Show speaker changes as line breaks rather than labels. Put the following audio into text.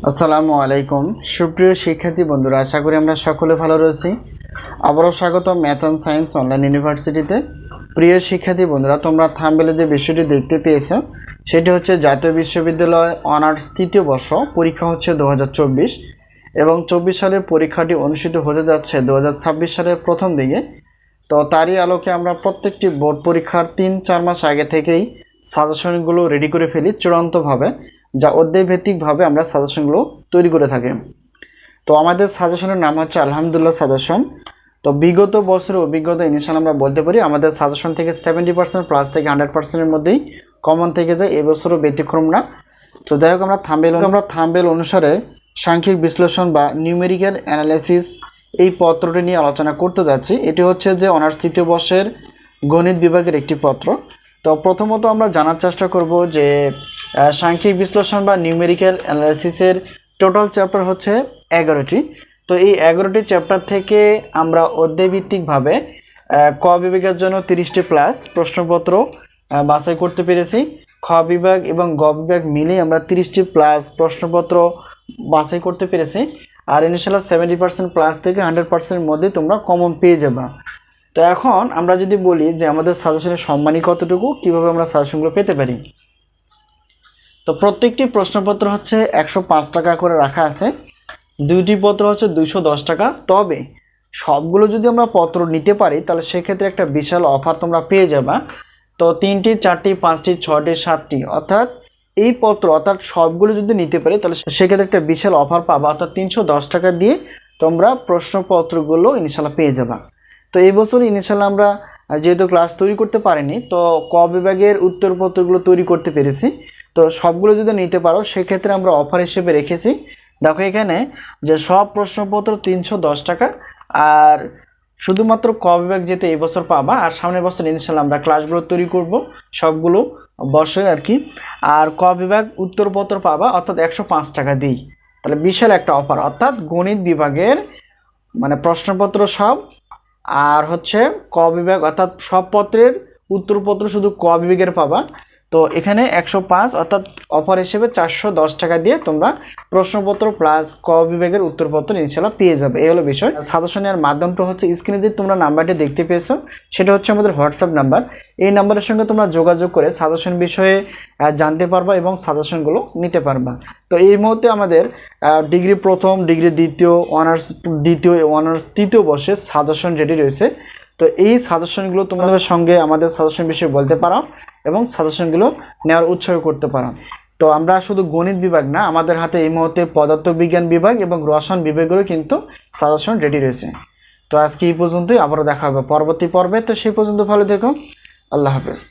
আসসালামু আলাইকুম সুপ্রিয় শিক্ষার্থী বন্ধুরা, আশা করি আমরা সকলে ভালো রয়েছি। আবারও স্বাগত ম্যাথ অ্যান্ড সায়েন্স অনলাইন ইউনিভার্সিটিতে। প্রিয় শিক্ষার্থী বন্ধুরা, তোমরা থাম্বনেলে যে বিষয়টি দেখতে পেয়েছো সেটি হচ্ছে জাতীয় বিশ্ববিদ্যালয় অনার্স তৃতীয় বর্ষ পরীক্ষা হচ্ছে 2024 এবং 24 সালে পরীক্ষাটি অনুষ্ঠিত হতে যাচ্ছে 2026 সালের প্রথম দিকে। তো তারই আলোকে আমরা প্রত্যেকটি বোর্ড পরীক্ষার 3-4 মাস আগে থেকেই সাজেশনগুলো রেডি করে ফেলি চূড়ান্তভাবে, যা অধ্যায়ভিত্তিকভাবে আমরা সাজেশনগুলো তৈরি করে থাকি। তো আমাদের সাজেশনের নাম হচ্ছে আলহামদুলিল্লাহ সাজেশন। তো বিগত বছরের অভিজ্ঞতা ইনশাআল্লাহ আমরা বলতে পারি আমাদের সাজেশন থেকে 70% প্লাস থেকে 100%-এর মধ্যেই কমন থেকে যায়, এবছরও ব্যতিক্রম না। তো যাই হোক, আমরা থাম্বেল অনুসারে সাংখ্যিক বিশ্লেষণ বা নিউমেরিক্যাল অ্যানালাইসিস এই পত্রটি নিয়ে আলোচনা করতে যাচ্ছি। এটি হচ্ছে যে অনার্স তৃতীয় বর্ষের গণিত বিভাগের একটি পত্র। তো প্রথমত আমরা জানার চেষ্টা করব যে সাংখ্যিক বিশ্লেষণ বা নিউমেরিক্যাল অ্যানালাইসিসের টোটাল চ্যাপ্টার হচ্ছে 11টি। তো এই 11টি চ্যাপ্টার থেকে আমরা অধ্যায়ভিত্তিকভাবে ক বিভাগের জন্য 30টি প্লাস প্রশ্নপত্র বাছাই করতে পেরেছি। খ বিভাগ এবং গ বিভাগ মিলেই আমরা 30টি প্লাস প্রশ্নপত্র বাছাই করতে পেরেছি। আর ইনশাআল্লাহ 70% প্লাস থেকে 100%-এর মধ্যে তোমরা কমন পেয়ে যাবে। তো এখন আমরা যদি বলি যে আমাদের সাজেশনের সম্মানী কতটুকু, কিভাবে আমরা সাজেশনগুলো পেতে পারি। তো প্রত্যেকটি প্রশ্নপত্র হচ্ছে 105 টাকা করে রাখা আছে, দুইটি পত্র হচ্ছে 210 টাকা। তবে সবগুলো যদি আমরা পত্র নিতে পারি তাহলে সেক্ষেত্রে একটা বিশাল অফার তোমরা পেয়ে যাবা। তো 3টি 4টি 5টি 6টি 7টি অর্থাৎ এই পত্র অর্থাৎ সবগুলো যদি নিতে পারি তাহলে সেক্ষেত্রে একটা বিশাল অফার পাবা, অর্থাৎ 310 টাকা দিয়ে তোমরা প্রশ্নপত্রগুলো ইনশাল্লাহ পেয়ে যাবা। তো এই বছর ইনশাল্লাহ আমরা যেহেতু ক্লাস তৈরি করতে পারিনি, তো ক বিভাগের উত্তরপত্রগুলো তৈরি করতে পেরেছি। তো সবগুলো যদি নিতে পারো সেক্ষেত্রে আমরা অফার হিসেবে রেখেছি। দেখো এখানে যে সব প্রশ্নপত্র 310 টাকা, আর শুধুমাত্র ক বিভাগ যেহেতু এই বছর পাবা, আর সামনের বছর ইনশাল্লাহ আমরা ক্লাসগুলো তৈরি করব সবগুলো বছর আর কি। আর ক বিভাগ উত্তরপত্র পাবা অর্থাৎ 105 টাকা দিই, তাহলে বিশাল একটা অফার। অর্থাৎ গণিত বিভাগের মানে প্রশ্নপত্র সব, আর হচ্ছে ক বিভাগ অর্থাৎ সব পত্রের উত্তরপত্র শুধু ক বিভাগের পাবা। তো এখানে 105 অর্থাৎ অফার হিসেবে 410 টাকা দিয়ে তোমরা প্রশ্নপত্র প্লাস ক বিভাগের উত্তরপত্র ইনশাল্লাহ পেয়ে যাবে। এই হলো বিষয়। সাজেশনের মাধ্যমটা হচ্ছে স্ক্রিনে যে তোমরা নাম্বারটি দেখতে পেয়েছো সেটা হচ্ছে আমাদের হোয়াটসঅ্যাপ নাম্বার। এই নাম্বারের সঙ্গে তোমরা যোগাযোগ করে সাজেশন বিষয়ে জানতে পারবা এবং সাজেশনগুলো নিতে পারবা। তো এই মুহূর্তে আমাদের ডিগ্রি প্রথম, ডিগ্রি দ্বিতীয়, অনার্স দ্বিতীয়, অনার্স তৃতীয় বর্ষের সাজেশন রেডি রয়েছে। তো এই সাজেশনগুলো তোমাদের সঙ্গে আমাদের সাজেশন বিষয়ে বলতে পারো এবং সাজেশনগুলো নেওয়ার উৎসাহ করতে পারো। তো আমরা শুধু গণিত বিভাগ না, আমাদের হাতে এই মুহূর্তে পদার্থবিজ্ঞান বিভাগ এবং রসায়ন বিভাগেরও কিন্তু সাজেশন রেডি রয়েছে। তো আজকে এই পর্যন্তই, আবারও দেখা হবে পরবর্তী পর্বে। তো সেই পর্যন্ত ভালো থেকো, আল্লাহ হাফেজ।